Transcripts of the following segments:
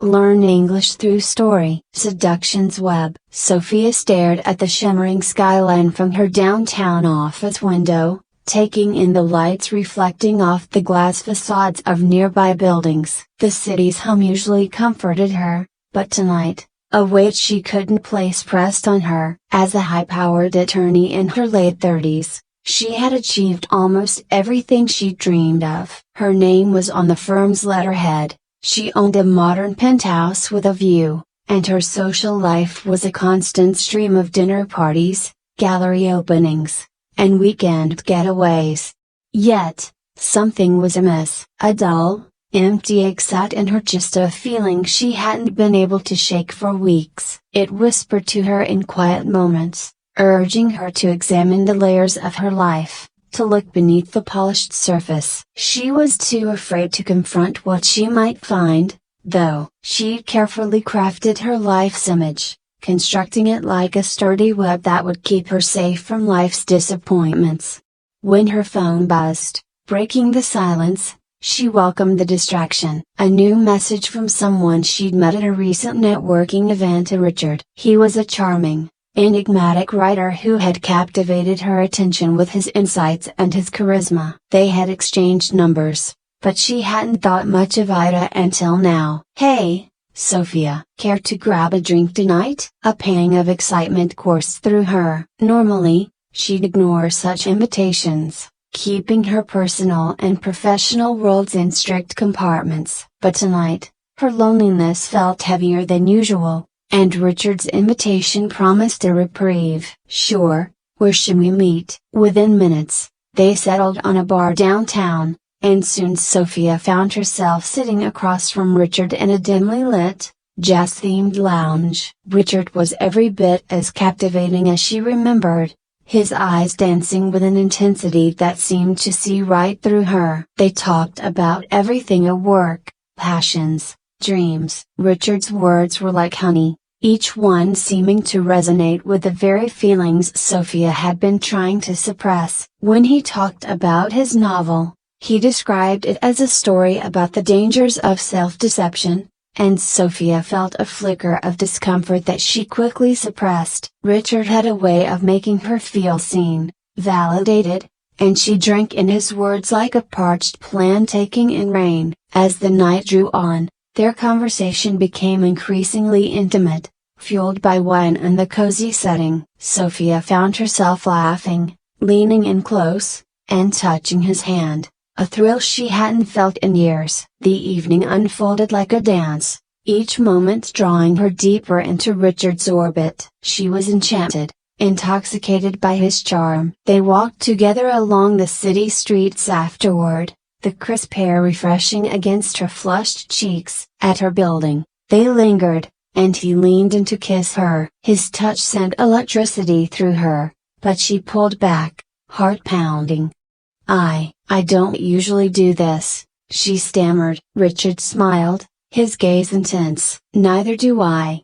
Learn English through story. Seduction's web. Sophia stared at the shimmering skyline from her downtown office window, taking in the lights reflecting off the glass facades of nearby buildings. The city's hum usually comforted her, but tonight, a weight she couldn't place pressed on her. As a high-powered attorney in her late 30s, she had achieved almost everything she dreamed of. Her name was on the firm's letterhead. She owned a modern penthouse with a view, and her social life was a constant stream of dinner parties, gallery openings, and weekend getaways. Yet, something was amiss. A dull, empty ache sat in her chest, a feeling she hadn't been able to shake for weeks. It whispered to her in quiet moments, urging her to examine the layers of her life, to look beneath the polished surface. She was too afraid to confront what she might find, though. She'd carefully crafted her life's image, constructing it like a sturdy web that would keep her safe from life's disappointments. When her phone buzzed, breaking the silence, she welcomed the distraction. A new message from someone she'd met at a recent networking event. Richard. He was a charming, enigmatic writer who had captivated her attention with his insights and his charisma. They had exchanged numbers, but she hadn't thought much of Ida until now. "Hey, Sophia, care to grab a drink tonight?" A pang of excitement coursed through her. Normally, she'd ignore such invitations, keeping her personal and professional worlds in strict compartments. But tonight, her loneliness felt heavier than usual, and Richard's invitation promised a reprieve. "Sure, where should we meet?" Within minutes, they settled on a bar downtown, and soon Sophia found herself sitting across from Richard in a dimly lit, jazz-themed lounge. Richard was every bit as captivating as she remembered, his eyes dancing with an intensity that seemed to see right through her. They talked about everything: at work, passions, dreams. Richard's words were like honey, each one seeming to resonate with the very feelings Sophia had been trying to suppress. When he talked about his novel, he described it as a story about the dangers of self-deception, and Sophia felt a flicker of discomfort that she quickly suppressed. Richard had a way of making her feel seen, validated, and she drank in his words like a parched plant taking in rain. As the night drew on, their conversation became increasingly intimate, fueled by wine and the cozy setting. Sophia found herself laughing, leaning in close, and touching his hand, a thrill she hadn't felt in years. The evening unfolded like a dance, each moment drawing her deeper into Richard's orbit. She was enchanted, intoxicated by his charm. They walked together along the city streets afterward, the crisp air refreshing against her flushed cheeks. At her building, they lingered, and he leaned in to kiss her. His touch sent electricity through her, but she pulled back, heart pounding. I don't usually do this," she stammered. Richard smiled, his gaze intense. "Neither do I.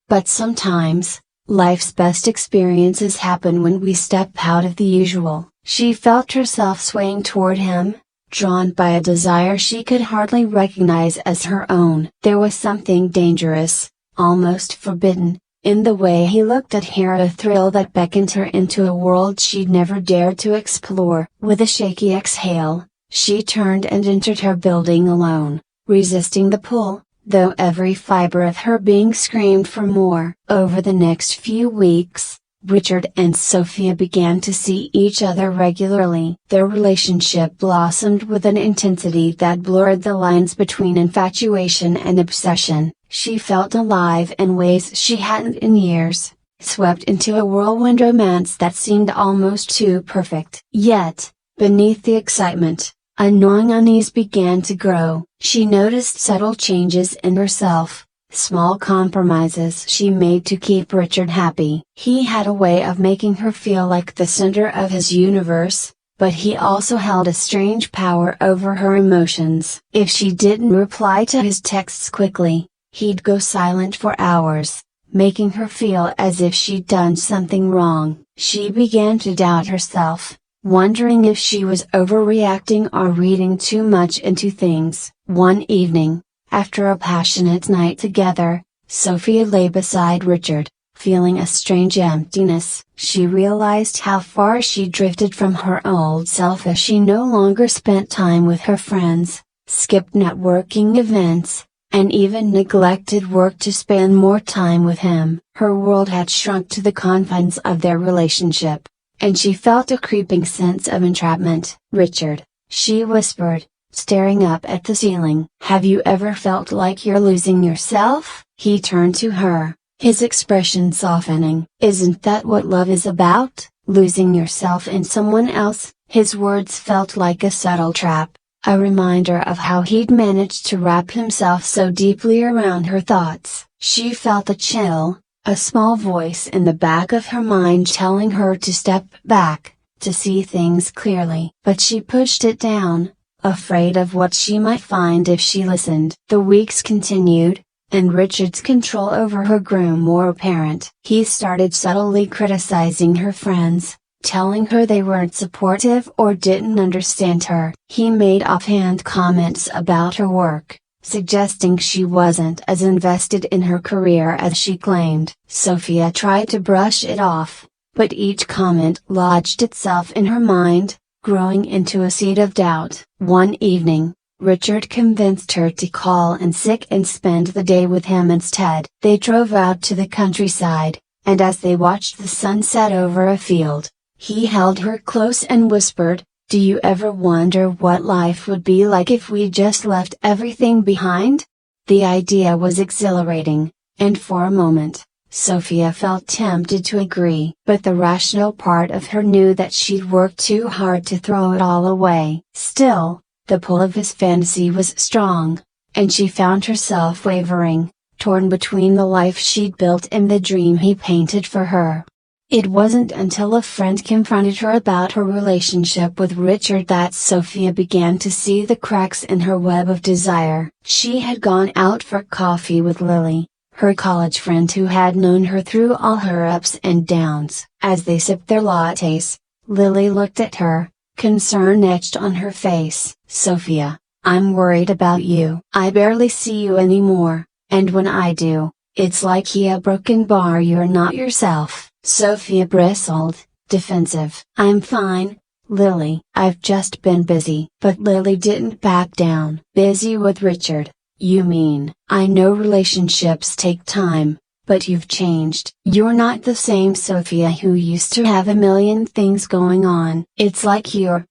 But sometimes, life's best experiences happen when we step out of the usual." She felt herself swaying toward him, drawn by a desire she could hardly recognize as her own. There was something dangerous, almost forbidden, in the way he looked at her, a thrill that beckoned her into a world she'd never dared to explore. With a shaky exhale, she turned and entered her building alone, resisting the pull, though every fiber of her being screamed for more. Over the next few weeks, Richard and Sophia began to see each other regularly. Their relationship blossomed with an intensity that blurred the lines between infatuation and obsession. She felt alive in ways she hadn't in years, swept into a whirlwind romance that seemed almost too perfect. Yet, beneath the excitement, a gnawing unease began to grow. She noticed subtle changes in herself, small compromises she made to keep Richard happy. He had a way of making her feel like the center of his universe, but he also held a strange power over her emotions. If she didn't reply to his texts quickly, he'd go silent for hours, making her feel as if she'd done something wrong. She began to doubt herself, wondering if she was overreacting or reading too much into things. One evening, After a passionate night together, Sophia lay beside Richard, feeling a strange emptiness. She realized how far she drifted from her old self as she no longer spent time with her friends, skipped networking events, and even neglected work to spend more time with him. Her world had shrunk to the confines of their relationship, and she felt a creeping sense of entrapment. "Richard," she whispered, staring up at the ceiling. "Have you ever felt like you're losing yourself?" He turned to her, his expression softening. "Isn't that what love is about? Losing yourself in someone else?" His words felt like a subtle trap, a reminder of how he'd managed to wrap himself so deeply around her thoughts. She felt a chill, a small voice in the back of her mind telling her to step back, to see things clearly. But she pushed it down, afraid of what she might find if she listened. The weeks continued, and Richard's control over her grew more apparent. He started subtly criticizing her friends, telling her they weren't supportive or didn't understand her. He made offhand comments about her work, suggesting she wasn't as invested in her career as she claimed. Sophia tried to brush it off, but each comment lodged itself in her mind, growing into a seed of doubt. One evening, Richard convinced her to call in sick and spend the day with him instead. They drove out to the countryside, and as they watched the sun set over a field, he held her close and whispered, "Do you ever wonder what life would be like if we just left everything behind?" The idea was exhilarating, and for a moment, Sophia felt tempted to agree. But the rational part of her knew that she'd worked too hard to throw it all away. Still, the pull of his fantasy was strong, and she found herself wavering, torn between the life she'd built and the dream he painted for her. It wasn't until a friend confronted her about her relationship with Richard that Sophia began to see the cracks in her web of desire. She had gone out for coffee with Lily, her college friend who had known her through all her ups and downs. As they sipped their lattes, Lily looked at her, concern etched on her face. "Sophia, I'm worried about you. I barely see you anymore, and when I do, it's like a broken bar. You're not yourself." Sophia bristled, defensive. "I'm fine, Lily. I've just been busy." But Lily didn't back down. "Busy with Richard, you mean?" "I know relationships take time, but you've changed. You're not the same Sophia who used to have a million things going on. It's like you're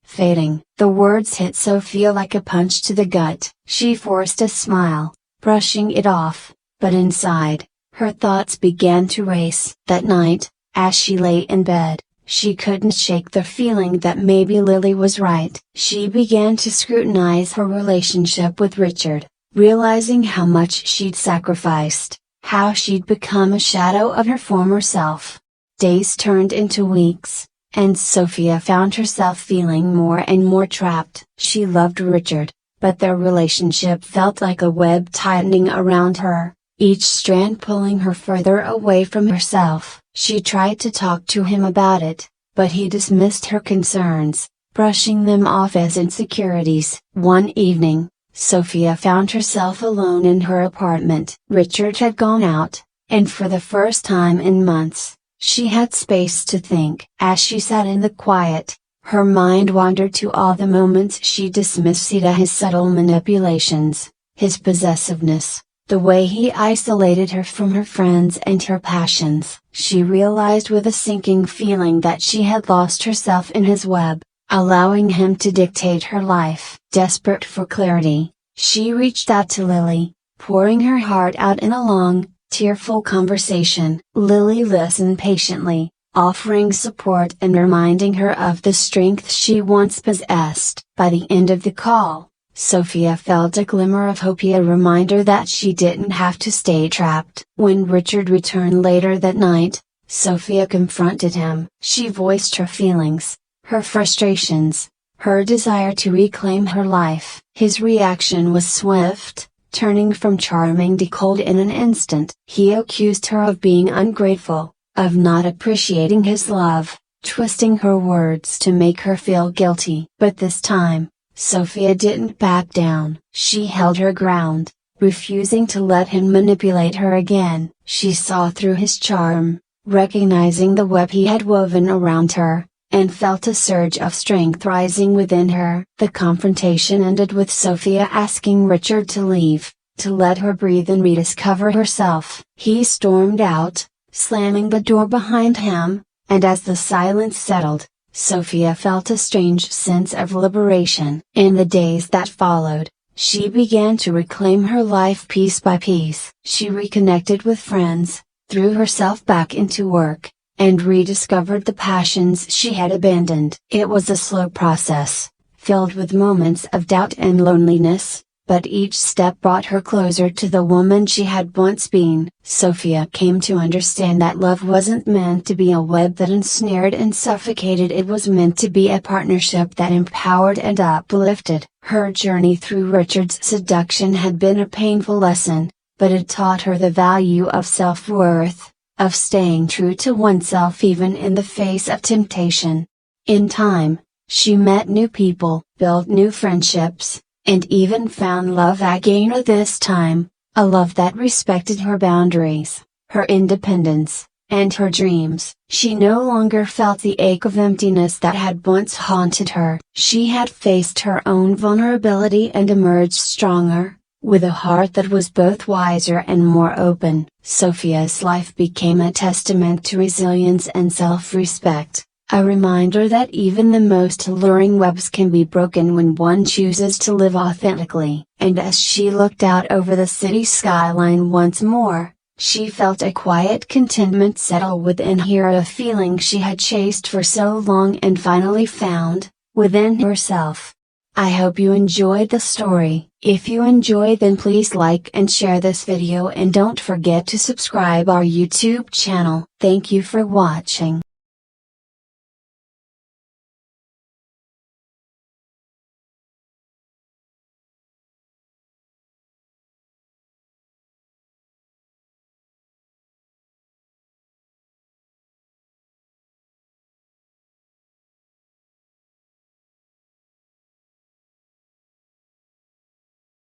fading." The words hit Sophia like a punch to the gut. She forced a smile, brushing it off, but inside, her thoughts began to race. That night, as she lay in bed, she couldn't shake the feeling that maybe Lily was right. She began to scrutinize her relationship with Richard, realizing how much she'd sacrificed, how she'd become a shadow of her former self. Days turned into weeks, and Sophia found herself feeling more and more trapped. She loved Richard, but their relationship felt like a web tightening around her, each strand pulling her further away from herself. She tried to talk to him about it, but he dismissed her concerns, brushing them off as insecurities. One evening, Sophia found herself alone in her apartment. Richard had gone out, and for the first time in months, she had space to think. As she sat in the quiet, her mind wandered to all the moments she dismissed his subtle manipulations, his possessiveness, the way he isolated her from her friends and her passions. She realized with a sinking feeling that she had lost herself in his web, allowing him to dictate her life. Desperate for clarity, she reached out to Lily, pouring her heart out in a long, tearful conversation. Lily listened patiently, offering support and reminding her of the strength she once possessed. By the end of the call, Sophia felt a glimmer of hope, a reminder that she didn't have to stay trapped. When Richard returned later that night, Sophia confronted him. She voiced her feelings, her frustrations, her desire to reclaim her life. His reaction was swift, turning from charming to cold in an instant. He accused her of being ungrateful, of not appreciating his love, twisting her words to make her feel guilty. But this time, Sophia didn't back down. She held her ground, refusing to let him manipulate her again. She saw through his charm, recognizing the web he had woven around her, and felt a surge of strength rising within her. The confrontation ended with Sophia asking Richard to leave, to let her breathe and rediscover herself. He stormed out, slamming the door behind him, and as the silence settled, Sophia felt a strange sense of liberation. In the days that followed, she began to reclaim her life piece by piece. She reconnected with friends, threw herself back into work, and rediscovered the passions she had abandoned. It was a slow process, filled with moments of doubt and loneliness, but each step brought her closer to the woman she had once been. Sophia came to understand that love wasn't meant to be a web that ensnared and suffocated. It was meant to be a partnership that empowered and uplifted. Her journey through Richard's seduction had been a painful lesson, but it taught her the value of self-worth, of staying true to oneself even in the face of temptation. In time, she met new people, built new friendships, and even found love again, this time, a love that respected her boundaries, her independence, and her dreams. She no longer felt the ache of emptiness that had once haunted her. She had faced her own vulnerability and emerged stronger, with a heart that was both wiser and more open. Sophia's life became a testament to resilience and self-respect. A reminder that even the most alluring webs can be broken when one chooses to live authentically. And as she looked out over the city skyline once more, she felt a quiet contentment settle within her, a feeling she had chased for so long and finally found, within herself. I hope you enjoyed the story. If you enjoyed, then please like and share this video, and don't forget to subscribe our YouTube channel. Thank you for watching.